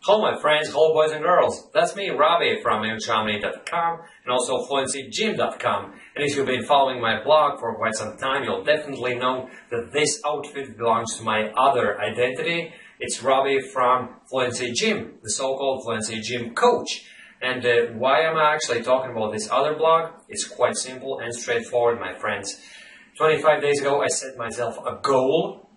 Hello my friends, hello boys and girls, that's me Robbie from EnglishHarmony.com and also FluencyGym.com. And if you've been following my blog for quite some time, you'll definitely know that this outfit belongs to my other identity. It's Robbie from Fluency Gym, the so-called Fluency Gym coach. And why am I actually talking about this other blog? It's quite simple and straightforward, my friends. 25 days ago I set myself a goal,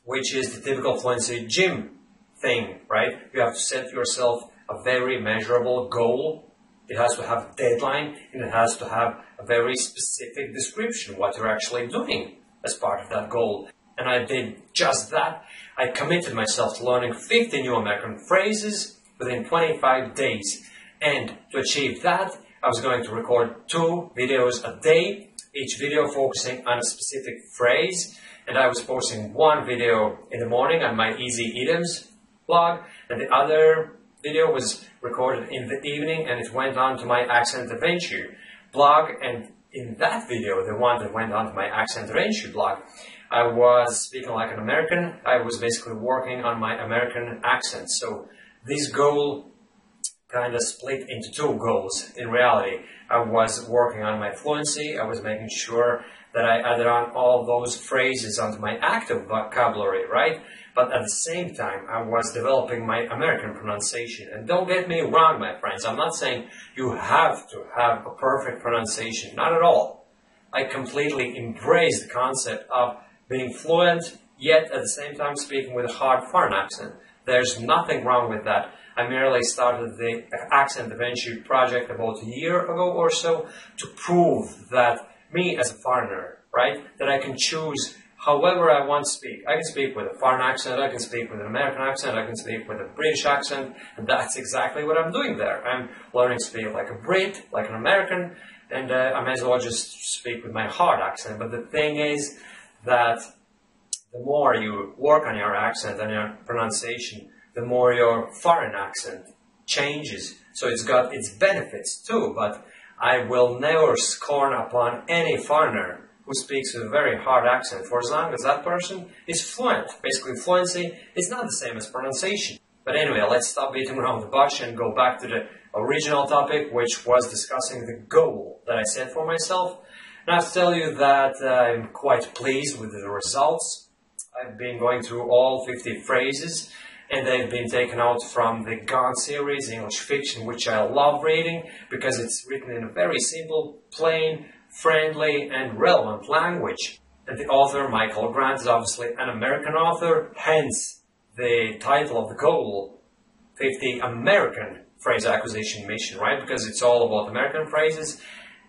which is the typical Fluency Gym thing, right? You have to set yourself a very measurable goal. It has to have a deadline and it has to have a very specific description what you're actually doing as part of that goal. And I did just that. I committed myself to learning 50 new American phrases within 25 days. And to achieve that, I was going to record 2 videos a day, each video focusing on a specific phrase. And I was posting 1 video in the morning on my Easy Idioms blog, and the other video was recorded in the evening and it went on to my Accent Adventure blog. And in that video, the one that went on to my Accent Adventure blog, I was speaking like an American. I was basically working on my American accent. So this goal kind of split into 2 goals. In reality, I was working on my fluency. I was making sure that I added on all those phrases onto my active vocabulary, right? But at the same time, I was developing my American pronunciation. And don't get me wrong, my friends. I'm not saying you have to have a perfect pronunciation. Not at all. I completely embrace the concept of being fluent, yet at the same time speaking with a hard foreign accent. There's nothing wrong with that. I merely started the Accent Adventure project about a year ago or so to prove that me as a foreigner, right, that I can choose however I want to speak. I can speak with a foreign accent, I can speak with an American accent, I can speak with a British accent, and that's exactly what I'm doing there. I'm learning to speak like a Brit, like an American, and I may as well just speak with my hard accent. But the thing is that the more you work on your accent and your pronunciation, the more your foreign accent changes. So it's got its benefits too, but I will never scorn upon any foreigner who speaks with a very hard accent for as long as that person is fluent. Basically, fluency is not the same as pronunciation. But anyway, let's stop beating around the bush and go back to the original topic, which was discussing the goal that I set for myself. And I have to tell you that I'm quite pleased with the results. I've been going through all 50 phrases, and they've been taken out from the Gone series, English fiction, which I love reading because it's written in a very simple, plain, friendly and relevant language. And the author, Michael Grant, is obviously an American author, hence the title of the goal, 50 American Phrase Acquisition Mission, right? Because it's all about American phrases.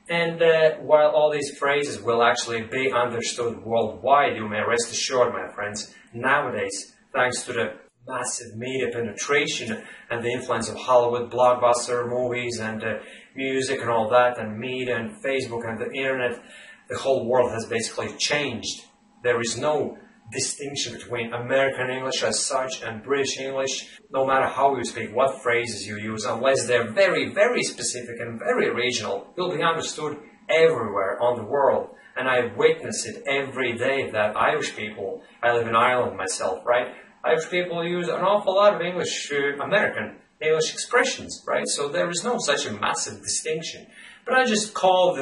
And while all these phrases will actually be understood worldwide, you may rest assured, my friends, nowadays, thanks to the massive media penetration and the influence of Hollywood blockbuster movies and music and all that, and media and Facebook and the internet, the whole world has basically changed. There is no distinction between American English as such and British English, no matter how you speak, what phrases you use, unless they're very, very specific and very regional. You'll be understood everywhere on the world. And I witness it every day that Irish people, I live in Ireland myself, right? Irish people use an awful lot of American English expressions, right? So there is no such a massive distinction. But I just call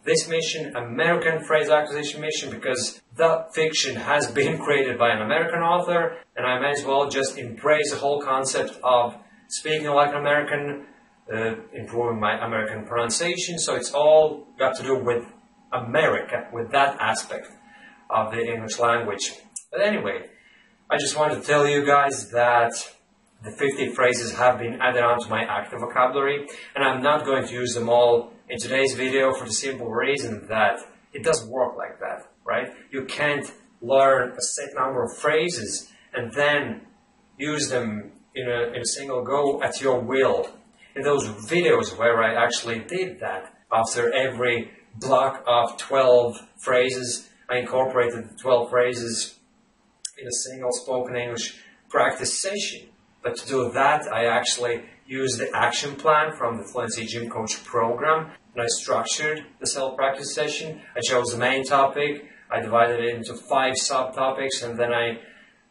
this mission American Phrase Acquisition Mission because that fiction has been created by an American author, and I may as well just embrace the whole concept of speaking like an American, improving my American pronunciation. So it's all got to do with America, with that aspect of the English language. But anyway, I just wanted to tell you guys that the 50 phrases have been added onto my active vocabulary, and I'm not going to use them all in today's video for the simple reason that it doesn't work like that, right? You can't learn a set number of phrases and then use them in a single go at your will. In those videos where I actually did that, after every block of 12 phrases, I incorporated the 12 phrases in a single spoken English practice session. But to do that, I actually used the action plan from the Fluency Gym Coach program, and I structured the self-practice session. I chose the main topic, I divided it into 5 subtopics, and then I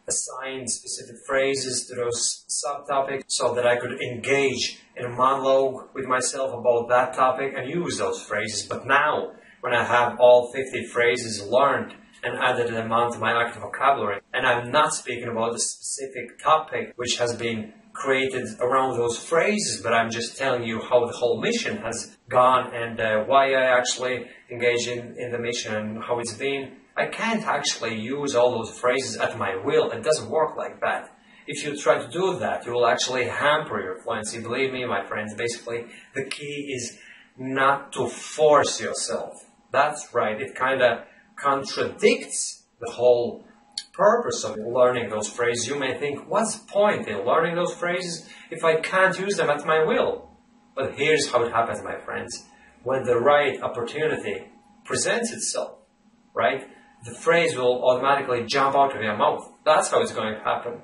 assign specific phrases to those subtopics so that I could engage in a monologue with myself about that topic and use those phrases. But now, when I have all 50 phrases learned and added them onto my active vocabulary, and I'm not speaking about a specific topic which has been created around those phrases, but I'm just telling you how the whole mission has gone and why I actually engage in the mission and how it's been. I can't actually use all those phrases at my will. It doesn't work like that. If you try to do that, you will actually hamper your fluency. Believe me, my friends, basically the key is not to force yourself. That's right, it kind of contradicts the whole purpose of learning those phrases. You may think, what's the point in learning those phrases if I can't use them at my will? But here's how it happens, my friends. When the right opportunity presents itself, right, the phrase will automatically jump out of your mouth. That's how it's going to happen.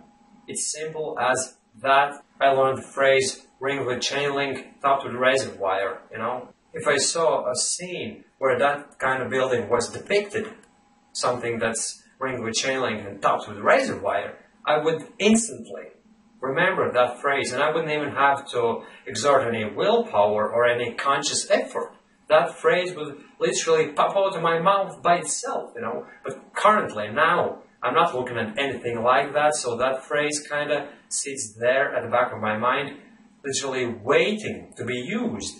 It's simple as that. I learned the phrase, ring with chain link, topped with razor wire, you know. If I saw a scene where that kind of building was depicted, something that's ringed with chain link and topped with razor wire, I would instantly remember that phrase, and I wouldn't even have to exert any willpower or any conscious effort. That phrase would literally pop out of my mouth by itself, you know. But currently, now, I'm not looking at anything like that, so that phrase kind of sits there at the back of my mind, literally waiting to be used.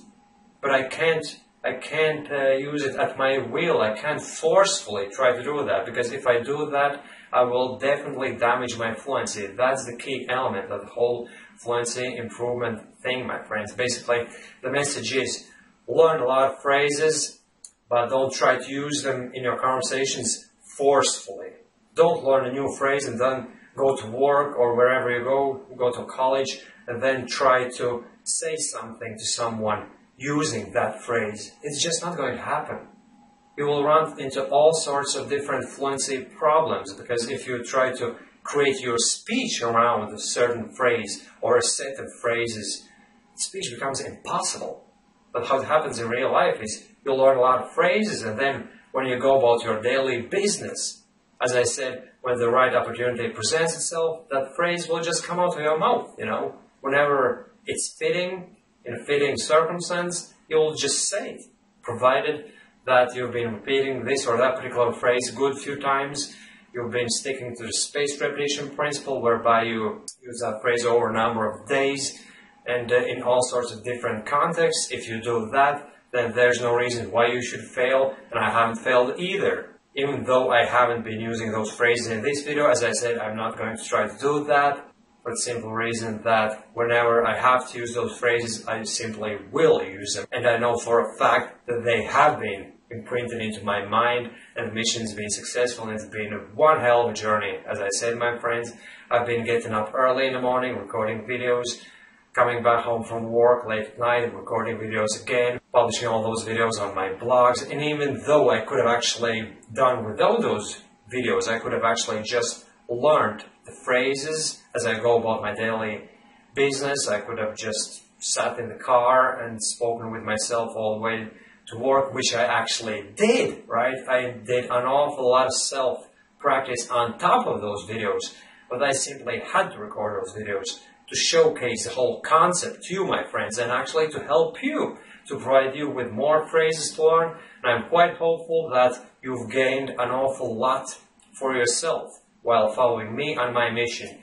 But I can't use it at my will. I can't forcefully try to do that, because if I do that, I will definitely damage my fluency. That's the key element of the whole fluency improvement thing, my friends. Basically, the message is, learn a lot of phrases, but don't try to use them in your conversations forcefully. Don't learn a new phrase and then go to work or wherever you go to college, and then try to say something to someone using that phrase. It's just not going to happen. You will run into all sorts of different fluency problems, because if you try to create your speech around a certain phrase or a set of phrases, speech becomes impossible. But how it happens in real life is you'll learn a lot of phrases, and then when you go about your daily business, as I said, when the right opportunity presents itself, that phrase will just come out of your mouth, you know. Whenever it's fitting, in a fitting circumstance, you'll just say it, provided that you've been repeating this or that particular phrase a good few times. You've been sticking to the spaced repetition principle, whereby you use that phrase over a number of days and in all sorts of different contexts. If you do that, then there's no reason why you should fail, and I haven't failed either. Even though I haven't been using those phrases in this video, as I said, I'm not going to try to do that, for the simple reason that whenever I have to use those phrases, I simply will use them. And I know for a fact that they have been imprinted into my mind, and the mission's been successful, and it's been one hell of a journey. As I said, my friends, I've been getting up early in the morning, recording videos, coming back home from work late at night, recording videos again, publishing all those videos on my blogs. And even though I could have actually done without those videos, I could have actually just learned the phrases as I go about my daily business. I could have just sat in the car and spoken with myself all the way to work, which I actually did, right? I did an awful lot of self-practice on top of those videos, but I simply had to record those videos to showcase the whole concept to you, my friends, and actually to help you, to provide you with more phrases to learn. And I'm quite hopeful that you've gained an awful lot for yourself while following me on my mission.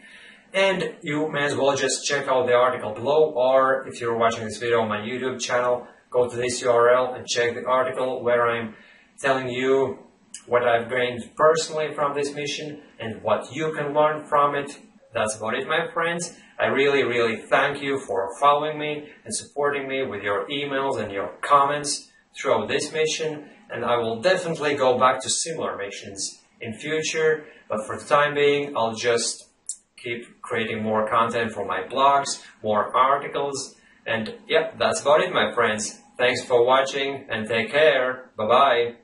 And you may as well just check out the article below, or if you're watching this video on my YouTube channel, go to this URL and check the article where I'm telling you what I've gained personally from this mission and what you can learn from it. That's about it, my friends. I really thank you for following me and supporting me with your emails and your comments throughout this mission, and I will definitely go back to similar missions in future, but for the time being, I'll just keep creating more content for my blogs, more articles, and yep, that's about it, my friends. Thanks for watching, and take care. Bye-bye.